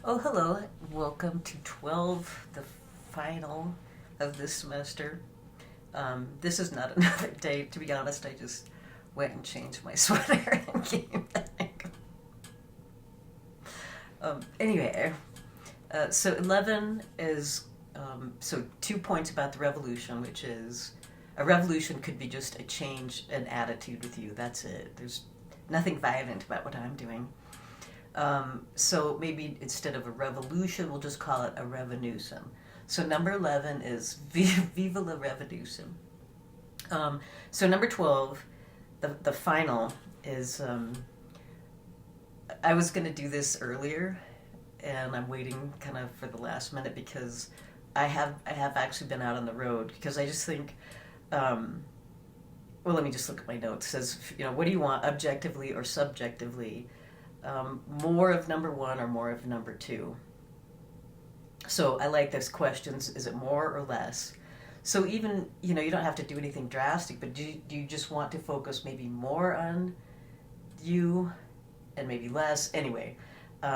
Oh, hello. Welcome to 12, the final of this semester. This is not another day, to be honest. I just went and changed my sweater and came back. Anyway, so 11 is, so 2 points about the revolution, which is a revolution could be just a change in attitude with you. That's it. There's nothing violent about what I'm doing. So maybe instead of a revolution, we'll just call it a revolution. So number 11 is Viva la Revolution. So number 12, the final, is I was going to do this earlier, and I'm waiting kind of for the last minute because I have actually been out on the road because I just think, um, well, let me just look at my notes. It says, what do you want, objectively or subjectively? More of number one or more of number two? So I like those questions. Is it more or less? So even, you don't have to do anything drastic, but do you just want to focus maybe more on you and maybe less? Anyway,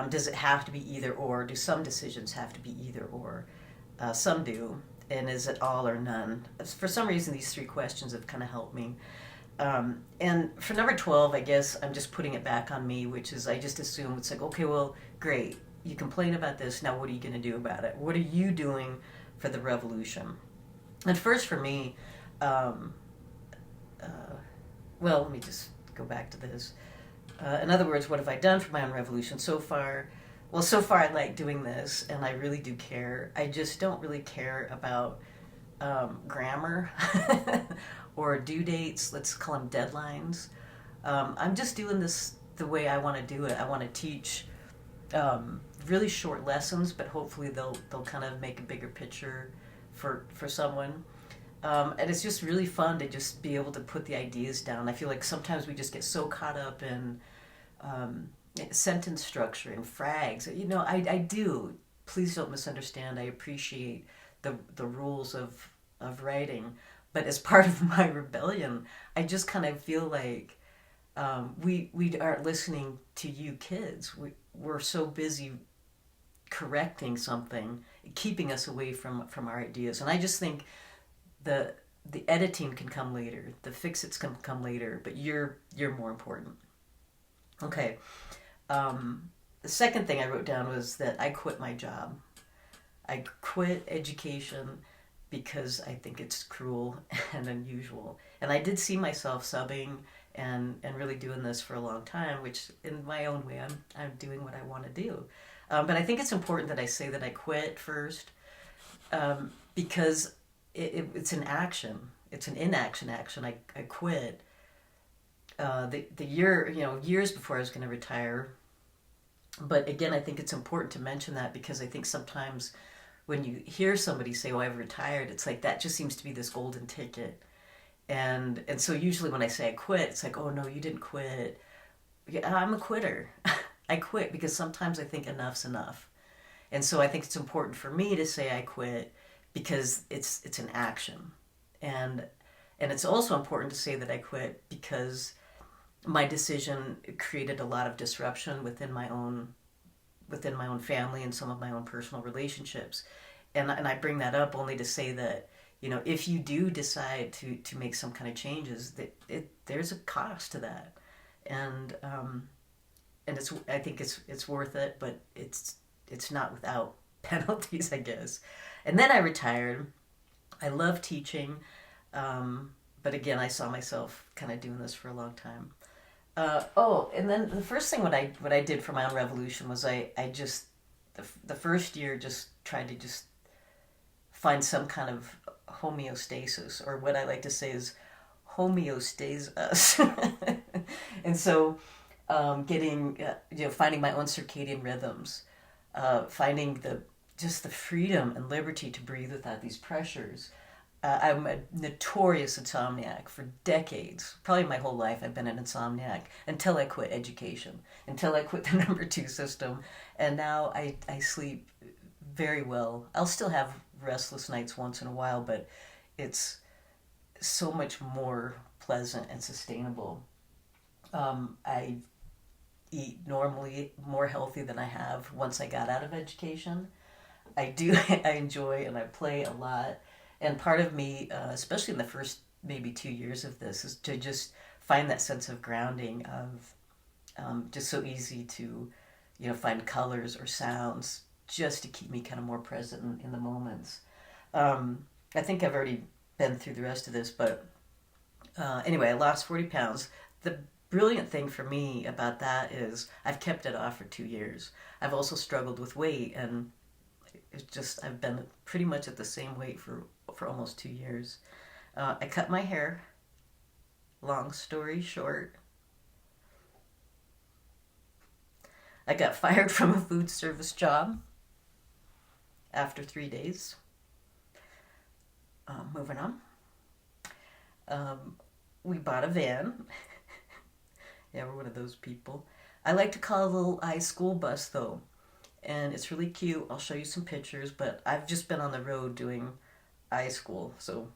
does it have to be either or? Do some decisions have to be either or? Some do. And is it all or none? For some reason, these three questions have kind of helped me. And for number 12, I guess I'm just putting it back on me, which is I just assume it's like, okay, well, great. You complain about this. Now, what are you going to do about it? What are you doing for the revolution? And first, for me, um, uh, well, let me just go back to this. In other words, what have I done for my own revolution so far? Well, so far I like doing this, and I really do care. I just don't really care about grammar or due dates. Let's call them deadlines. I'm just doing this the way I want to do it. I want to teach really short lessons, but hopefully they'll kind of make a bigger picture for someone. And it's just really fun to just be able to put the ideas down. I feel like sometimes we just get so caught up in um, sentence structure and frags. I do. Please don't misunderstand. I appreciate the rules of writing, but as part of my rebellion, I just kind of feel like we aren't listening to you kids. We're so busy correcting something, keeping us away from our ideas. And I just think the the editing can come later, the fix-its can come later, but you're more important. Okay. The second thing I wrote down was that I quit my job. I quit education because I think it's cruel and unusual. And I did see myself subbing and really doing this for a long time, which in my own way, I'm doing what I want to do. But I think it's important that I say that I quit first, because it's an action. It's an inaction action. I quit the year, years before I was going to retire. But again, I think it's important to mention that because I think sometimes when you hear somebody say, "Oh, I've retired," it's like that just seems to be this golden ticket. And so usually when I say I quit, it's like, "Oh no, you didn't quit." Yeah, I'm a quitter. I quit because sometimes I think enough's enough. And so I think it's important for me to say I quit because it's an action. And and it's also important to say that I quit because my decision created a lot of disruption within my own family and some of my own personal relationships. And I bring that up only to say that, if you do decide to make some kind of changes, that there's a cost to that. And I think it's worth it, but it's not without penalties, I guess. And then I retired. I love teaching, but again, I saw myself kind of doing this for a long time. Oh, and then the first thing what I did for my own revolution was I just the first year just tried to just find some kind of homeostasis, or what I like to say is homeostasis. And so, getting finding my own circadian rhythms, finding the freedom and liberty to breathe without these pressures. I'm a notorious insomniac for decades. Probably my whole life I've been an insomniac until I quit education, until I quit the number two system. And now I sleep very well. I'll still have restless nights once in a while, but it's so much more pleasant and sustainable. I eat normally, more healthy than I have once I got out of education. I do, I enjoy and I play a lot. And part of me, especially in the first maybe 2 years of this, is to just find that sense of grounding of just so easy to, find colors or sounds just to keep me kind of more present in the moments. I think I've already been through the rest of this, but anyway, I lost 40 pounds. The brilliant thing for me about that is I've kept it off for 2 years. I've also struggled with weight, and it's just I've been pretty much at the same weight for almost 2 years. I cut my hair. Long story short, I got fired from a food service job after 3 days. Moving on. We bought a van. Yeah, we're one of those people. I like to call it a little school bus though, and it's really cute. I'll show you some pictures, but I've just been on the road doing iSchool, so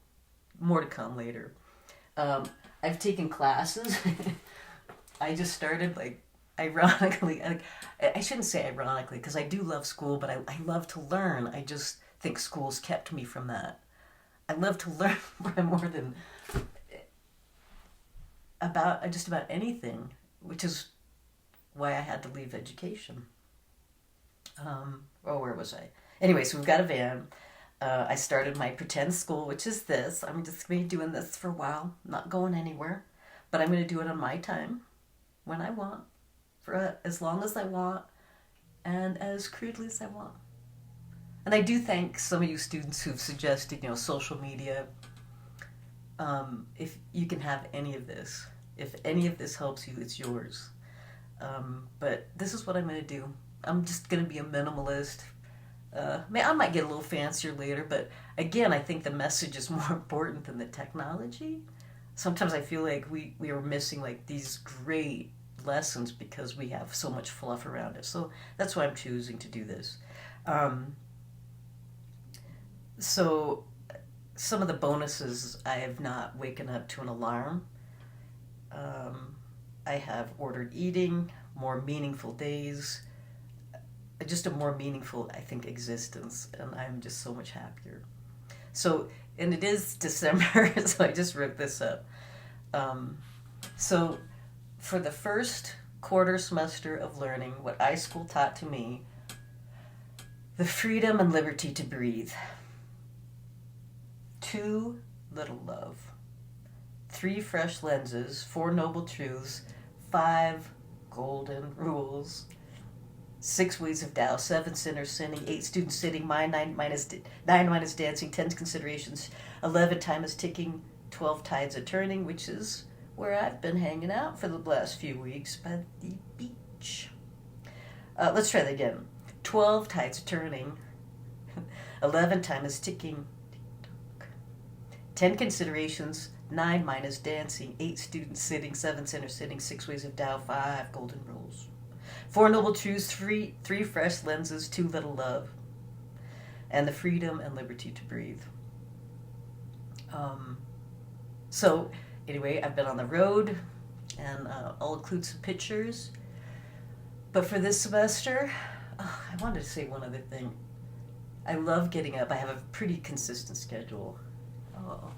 more to come later. Um, I've taken classes. I just started like ironically. I shouldn't say ironically because I do love school, but I love to learn. I just think school's kept me from that. I love to learn more than about just about anything, which is why I had to leave education. Where was I? Anyway, so we've got a van. I started my pretend school, which is this. I'm just going to be doing this for a while, not going anywhere, but I'm going to do it on my time, when I want, for as long as I want, and as crudely as I want. And I do thank some of you students who've suggested, social media. If you can have any of this, if any of this helps you, it's yours. But this is what I'm going to do. I'm just going to be a minimalist. I might get a little fancier later, but again, I think the message is more important than the technology. Sometimes I feel like we are missing like these great lessons because we have so much fluff around it. So that's why I'm choosing to do this. So some of the bonuses, I have not waken up to an alarm. I have ordered eating, more meaningful days, just a more meaningful, I think, existence, and I'm just so much happier. So, and it is December, so I just ripped this up. So, for the first quarter semester of learning, what iSchool taught to me, the freedom and liberty to breathe. 2, little love. 3, fresh lenses. 4, noble truths. 5, golden rules. 6, ways of Tao. 7, sinners sinning. 8, students sitting. 9 minus dancing. 10, considerations. 11, time is ticking. 12, tides are turning, which is where I've been hanging out for the last few weeks by the beach. Let's try that again. 12, tides are turning. 11, time is ticking. 10, considerations. 9, minus dancing. 8, students sitting. 7, sinners sitting. 6, ways of Tao. 5, golden rules. 4, noble truths. 3, fresh lenses. 2, little love. And the freedom and liberty to breathe. So, anyway, I've been on the road, and I'll include some pictures. But for this semester, I wanted to say one other thing. I love getting up. I have a pretty consistent schedule. Oh,